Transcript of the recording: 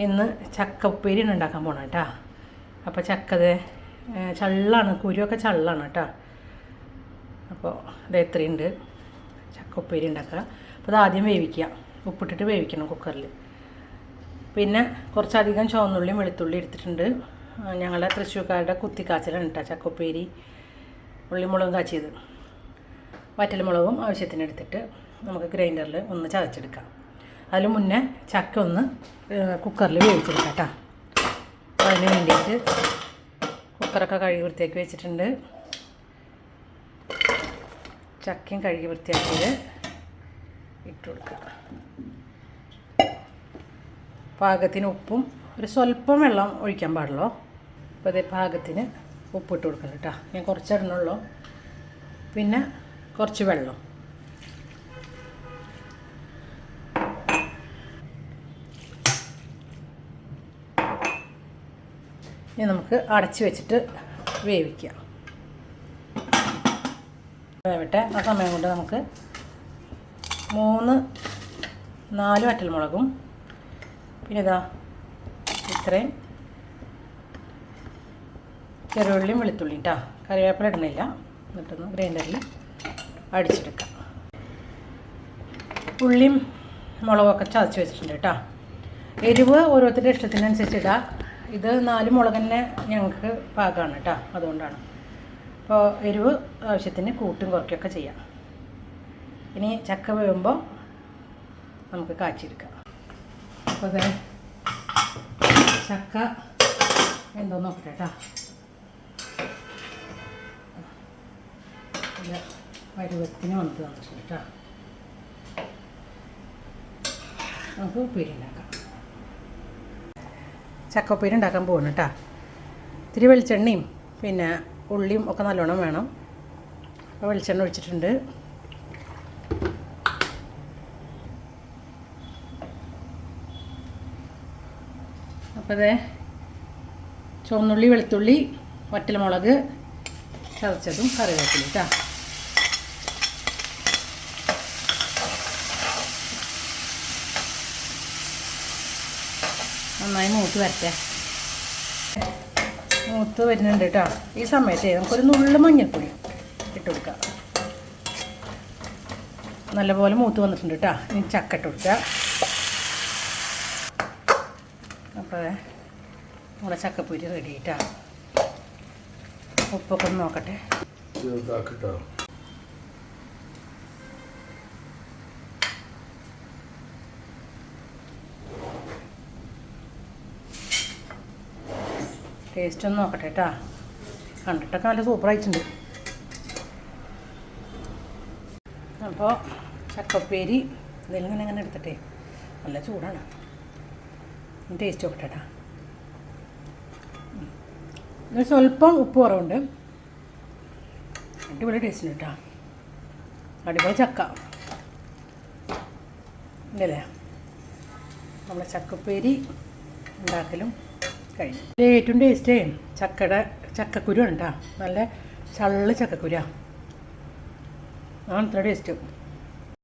ഇന്ന് ചക്ക ഉപ്പേരിയാണ് ഉണ്ടാക്കാൻ പോകണം കേട്ടോ. അപ്പോൾ ചക്കത് ചള്ളാണ്, കുരുവൊക്കെ ചള്ളാണ് കേട്ടോ. അപ്പോൾ ഇത് എത്രയുണ്ട് ചക്ക ഉപ്പേരി ഉണ്ടാക്കുക. അപ്പോൾ അത് ആദ്യം വേവിക്കുക, ഉപ്പിട്ടിട്ട് വേവിക്കണം കുക്കറിൽ. പിന്നെ കുറച്ചധികം ചുവന്നുള്ളിയും വെളുത്തുള്ളി എടുത്തിട്ടുണ്ട്. ഞങ്ങളുടെ തൃശ്ശൂർക്കാരുടെ കുത്തിക്കാച്ചലാണ് കേട്ടോ ചക്ക ഉപ്പേരി. ഉള്ളിമുളകും കാച്ചിയത്, വറ്റൽമുളകും ആവശ്യത്തിന് എടുത്തിട്ട് നമുക്ക് ഗ്രൈൻഡറിൽ ഒന്ന് ചതച്ചെടുക്കാം. അതിന് മുന്നേ ചക്ക ഒന്ന് കുക്കറിൽ വേവിച്ചെടുക്കാം കേട്ടോ. അതിന് വേണ്ടിയിട്ട് കുക്കറൊക്കെ കഴുകി വൃത്തിയാക്കി വെച്ചിട്ടുണ്ട്. ചക്കയും കഴുകി വൃത്തിയാക്കിയത് ഇട്ട് കൊടുക്കുക. പാകത്തിന് ഉപ്പും ഒരു സ്വല്പം വെള്ളം ഒഴിക്കാൻ പാടുള്ളൂ. അപ്പോൾ അതേ പാകത്തിന് ഉപ്പിട്ട് കൊടുക്കണം കേട്ടോ. ഞാൻ കുറച്ചിടണുള്ളൂ. പിന്നെ കുറച്ച് വെള്ളം. ഇനി നമുക്ക് അടച്ച് വെച്ചിട്ട് വേവിക്കാം. വേവട്ടെ. ആ സമയം കൊണ്ട് നമുക്ക് 3-4 വറ്റൽമുളകും പിന്നെ ഇതാ ഇത്രയും ചെറുള്ളിയും വെളുത്തുള്ളിയും കേട്ടോ. കറിവേപ്പില ഇടണില്ല. എന്നിട്ടൊന്ന് ഗ്രൈൻഡറിൽ അടിച്ചെടുക്കാം. ഉള്ളിയും മുളകൊക്കെ ചതച്ച് വെച്ചിട്ടുണ്ട് കേട്ടോ. എരിവ് ഓരോരുത്തരുടെ ഇഷ്ടത്തിനനുസരിച്ച് ഇടാം. ഇത് 4 മുളക് തന്നെ ഞങ്ങൾക്ക് പാകമാണ് കേട്ടോ, അതുകൊണ്ടാണ്. അപ്പോൾ എരിവ് ആവശ്യത്തിന് കൂട്ടും കുറയ്ക്കുകയൊക്കെ ചെയ്യാം. ഇനി ചക്ക വേവുമ്പോൾ നമുക്ക് കാച്ചിയെടുക്കാം. അപ്പോൾ അത് ചക്ക എന്തോ നോക്കട്ടെ കേട്ടോ. പരുവത്തിന് വന്നിട്ടുണ്ട് കേട്ടോ. നമുക്ക് ഉപ്പേരി ഉണ്ടാക്കാം. ചക്ക ഉപ്പേരി ഉണ്ടാക്കാൻ പോകണം കേട്ടോ. ഇത്തിരി വെളിച്ചെണ്ണയും പിന്നെ ഉള്ളിയും ഒക്കെ നല്ലോണം വേണം. അപ്പോൾ വെളിച്ചെണ്ണ ഒഴിച്ചിട്ടുണ്ട്. അപ്പോൾ അതേ ചുവന്നുള്ളി, വെളുത്തുള്ളി, വറ്റൽമുളക് ചതച്ചതും കറിവേപ്പില കേട്ടോ. നന്നായി മൂത്ത് വരട്ടെ. മൂത്ത് വരുന്നുണ്ട് കേട്ടോ. ഈ സമയത്ത് നമുക്കൊരു നുള്ളു മഞ്ഞൾപ്പൊടി ഇട്ട് കൊടുക്കാം. നല്ലപോലെ മൂത്ത് വന്നിട്ടുണ്ട് കേട്ടോ. ഇനി ചക്ക ഇട്ട് കൊടുക്കുക. അപ്പോൾ നമ്മുടെ ചക്കപ്പൊരി റെഡി കേട്ടോ. ഉപ്പൊക്കെ ഒന്ന് നോക്കട്ടെ. ടേസ്റ്റ് ഒന്ന് നോക്കട്ടെ കേട്ടോ. കണ്ടിട്ടൊക്കെ നല്ല സൂപ്പറായിട്ടുണ്ട്. അപ്പോൾ ചക്കപ്പേരി ഇതെല്ലാം ഇങ്ങനെ എടുത്തിട്ടേ, നല്ല ചൂടാണ്. ടേസ്റ്റ് നോക്കട്ടെ കേട്ടോ. ഇത് സ്വല്പം ഉപ്പ് കുറവുണ്ട്. അടിപൊളി ടേസ്റ്റ് കേട്ടോ. അടിപൊളി ചക്ക ഇല്ലേ. നമ്മുടെ ചക്കപ്പേരി ഉണ്ടാക്കലും കഴിഞ്ഞു. ഏറ്റവും ടേസ്റ്റേ ചക്കക്കുരു ആണ് കേട്ടോ. നല്ല ചള്ള് ചക്കക്കുരുവാണ്. അതാണ് ഇത്ര ടേസ്റ്റ്.